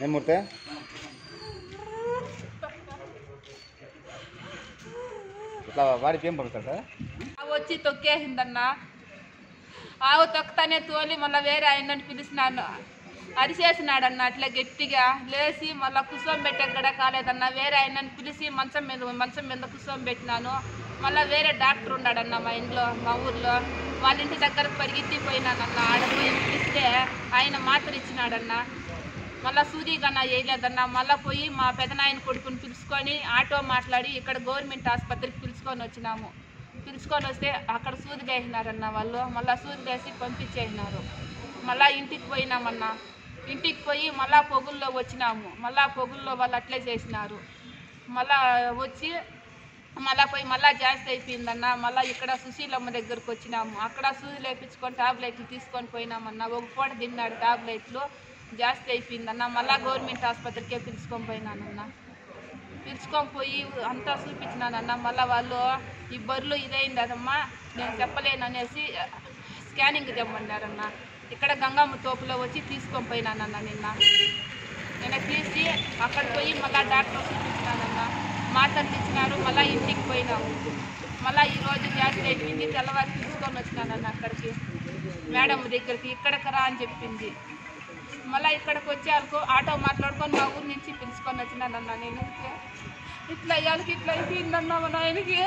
ఏం మూర్తే ఇట్లా వాడికి ఏం పడుతుంది సార్? వచ్చి తొక్కేసిందన్న. ఆవు తొక్కుతానే తోలి మళ్ళీ వేరే ఆయనని పిలిచినాను. అరిచేసినాడన్న అట్లా గట్టిగా. లేచి మళ్ళీ కుసం పెట్టే కూడా కాలేదన్న. వేరే ఆయనని పిలిచి మంచం మీద కుసం పెట్టినాను. మళ్ళీ వేరే డాక్టర్ ఉన్నాడన్న మా ఇంట్లో, మా ఊర్లో. వాళ్ళ ఇంటి దగ్గరకు పరిగెత్తిపోయినానన్న. ఆడపోయి పిలిస్తే ఆయన మాత్ర ఇచ్చినాడన్న. మళ్ళీ సూది కన్నా వేయలేదన్న. మళ్ళీ పోయి మా పెదనాయన కొడుకుని పిలుచుకొని ఆటో మాట్లాడి ఇక్కడ గవర్నమెంట్ ఆసుపత్రికి పిలుచుకొని వచ్చినాము. పిలుచుకొని వస్తే అక్కడ సూది వేసినారన్న వాళ్ళు. మళ్ళీ సూది వేసి పంపించేసినారు. మళ్ళీ ఇంటికి పోయినామన్న. ఇంటికి పోయి మళ్ళీ పొగుల్లో వచ్చినాము. మళ్ళీ పొగుల్లో వాళ్ళు అట్లే చేసినారు. మళ్ళీ వచ్చి మళ్ళీ పోయి మళ్ళీ జాస్తి అయిపోయిందన్న. మళ్ళీ ఇక్కడ సుశీలమ్మ దగ్గరకు వచ్చినాము. అక్కడ సూది లేపించుకొని టాబ్లెట్లు తీసుకొని పోయినామన్న. ఒక పూట తిన్నాడు టాబ్లెట్లు. జాస్తి అయిపోయిందన్న. మళ్ళీ గవర్నమెంట్ ఆసుపత్రికే పిలుచుకొని పోయినానన్న. పిలుచుకొని పోయి అంతా చూపించినానన్న. మళ్ళీ వాళ్ళు ఈ బర్రెలు ఇదైంది అదమ్మా నేను చెప్పలేననేసి స్కానింగ్ తెమ్మన్నారన్న. ఇక్కడ గంగమ్మ తోపులో వచ్చి తీసుకొని పోయినానన్న. నిన్న తీసి అక్కడ పోయి మళ్ళీ డాక్టర్ చూపించినానన్న. మాటలు ఇచ్చినారు. మళ్ళీ ఇంటికి పోయినాము. మళ్ళీ ఈరోజు జాస్తి అయిపోయింది. తెల్లవారు తీసుకొని వచ్చినానన్న అక్కడికి మేడం దగ్గరికి. ఇక్కడికి రా అని చెప్పింది. మళ్ళీ ఇక్కడికి వచ్చి వాళ్ళకు ఆటో మాట్లాడుకొని మా ఊరి నుంచి పిలుచుకొని వచ్చినానన్న. నేను ఇట్లా అయ్యాలకి ఇట్లా అయిపోయిందన్న మా నాయనకి.